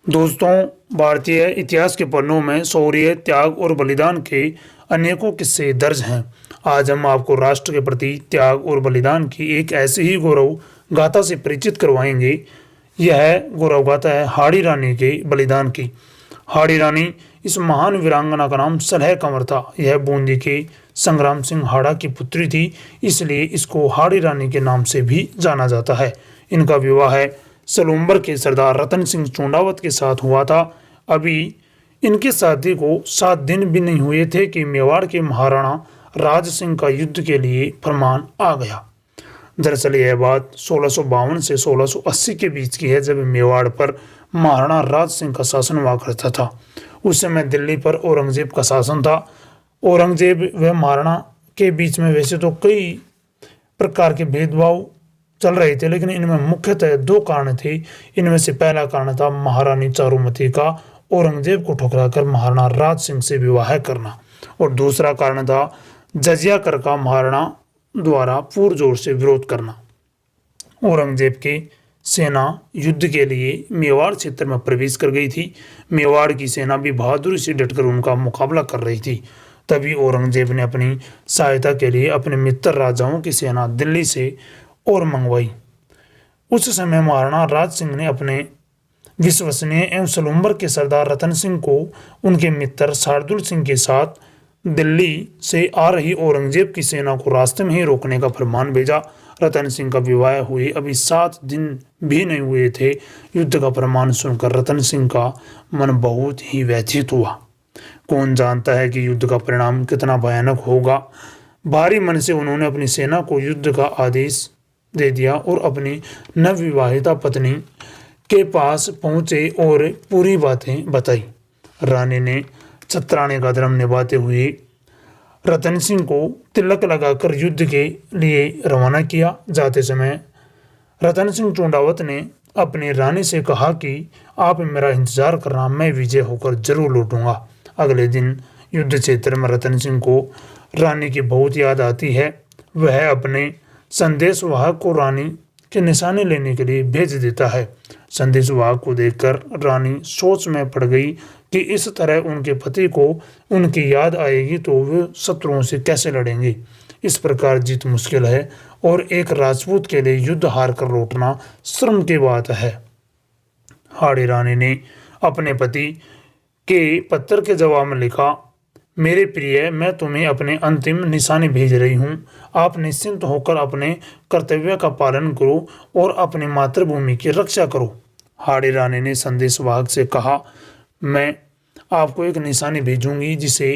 दोस्तों, भारतीय इतिहास के पन्नों में शौर्य, त्याग और बलिदान के अनेकों किस्से दर्ज हैं। आज हम आपको राष्ट्र के प्रति त्याग और बलिदान की एक ऐसी ही गौरव गाथा से परिचित करवाएंगे। यह गौरव गाथा है हाड़ी रानी के बलिदान की। हाड़ी रानी इस महान वीरांगना का नाम सलह कंवर था। यह बूंदी के संग्राम सिंह हाड़ा की पुत्री थी, इसलिए इसको हाड़ी रानी के नाम से भी जाना जाता है। इनका विवाह सलूम्बर के सरदार रतन सिंह चूंडावत के साथ हुआ था। अभी इनके शादी को 7 दिन भी नहीं हुए थे कि मेवाड़ के महाराणा राज सिंह का युद्ध के लिए फरमान आ गया। दरअसल यह बात 1652 से 1680 के बीच की है, जब मेवाड़ पर महाराणा राज सिंह का शासन हुआ करता था। उस समय दिल्ली पर औरंगजेब का शासन था। औरंगजेब व महाराणा के बीच में वैसे तो कई प्रकार के भेदभाव चल रहे थे, लेकिन इनमें मुख्यतः 2 कारण थे। इनमें से पहला कारण था महारानी चारुमती का औरंगजेब को ठुकराकर महाराणा राज सिंह से विवाह करना, और दूसरा कारण था जजिया कर का महाराणा द्वारा पुरजोर से विरोध करना। औरंगजेब की सेना युद्ध के लिए मेवाड़ क्षेत्र में प्रवेश कर गई थी। मेवाड़ की सेना भी बहादुरी से डटकर उनका मुकाबला कर रही थी। तभी औरंगजेब ने अपनी सहायता के लिए अपने मित्र राजाओं की सेना दिल्ली से और मंगवाई। उस समय महाराणा राज सिंह ने अपने विश्वसनीय एवं सलूम्बर के सरदार रतन सिंह को उनके मित्र शार्दुल सिंह के साथ दिल्ली से आ रही औरंगजेब की सेना को रास्ते में ही रोकने का फरमान भेजा। रतन सिंह का विवाह हुए अभी 7 दिन भी नहीं हुए थे। युद्ध का फरमान सुनकर रतन सिंह का मन बहुत ही व्यथित हुआ। कौन जानता है कि युद्ध का परिणाम कितना भयानक होगा। भारी मन से उन्होंने अपनी सेना को युद्ध का आदेश दे दिया और अपनी नवविवाहिता पत्नी के पास पहुंचे और पूरी बातें बताई। रानी ने छत्राने का धर्म निभाते हुए रतन सिंह को तिलक लगाकर युद्ध के लिए रवाना किया। जाते समय रतन सिंह चूंडावत ने अपनी रानी से कहा कि आप मेरा इंतजार करना, मैं विजय होकर जरूर लौटूंगा। अगले दिन युद्ध क्षेत्र में रतन सिंह को रानी की बहुत याद आती है। वह अपने संदेशवाहक को रानी के निशाने लेने के लिए भेज देता है। संदेशवाहक को देखकर रानी सोच में पड़ गई कि इस तरह उनके पति को उनकी याद आएगी तो वे शत्रुओं से कैसे लड़ेंगे। इस प्रकार जीत मुश्किल है और एक राजपूत के लिए युद्ध हार कर लौटना शर्म की बात है। हाड़ी रानी ने अपने पति के पत्र के जवाब में लिखा, मेरे प्रिय, मैं तुम्हें अपने अंतिम निशाने भेज रही हूँ। आप निश्चिंत होकर अपने कर्तव्य का पालन करो और अपनी मातृभूमि की रक्षा करो। हाड़ी रानी ने संदेशवाहक से कहा, मैं आपको एक निशानी भेजूंगी जिसे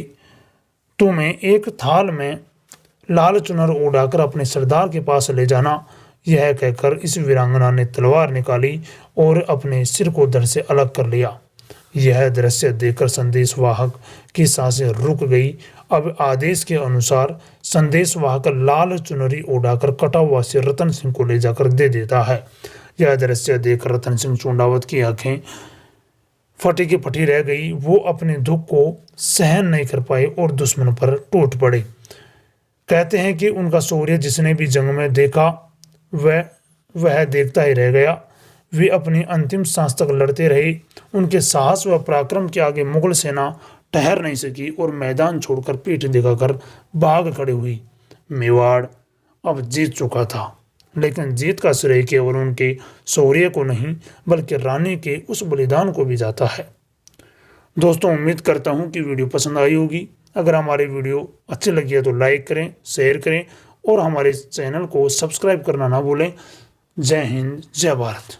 तुम्हें एक थाल में लाल चुनर उड़ाकर अपने सरदार के पास ले जाना। यह कहकर इस वीरांगना ने तलवार निकाली और अपने सिर को धड़ से अलग कर लिया। यह दृश्य देखकर संदेशवाहक की सांसें रुक गई। अब आदेश के अनुसार संदेशवाहक लाल चुनरी उड़ाकर कटा हुआ सिर रतन सिंह को ले जाकर दे देता है। यह दृश्य देखकर रतन सिंह चूंडावत की आंखें फटी की फटी रह गई। वो अपने दुख को सहन नहीं कर पाए और दुश्मन पर टूट पड़े। कहते हैं कि उनका शौर्य जिसने भी जंग में देखा वह देखता ही रह गया। वे अपनी अंतिम सांस तक लड़ते रहे। उनके साहस व पराक्रम के आगे मुगल सेना ठहर नहीं सकी और मैदान छोड़कर पीठ दिखाकर भाग खड़ी हुई। मेवाड़ अब जीत चुका था, लेकिन जीत का श्रेय केवल उनके शौर्य को नहीं बल्कि रानी के उस बलिदान को भी जाता है। दोस्तों, उम्मीद करता हूँ कि वीडियो पसंद आई होगी। अगर हमारी वीडियो अच्छी लगी है तो लाइक करें, शेयर करें और हमारे चैनल को सब्सक्राइब करना ना भूलें। जय हिंद, जय भारत।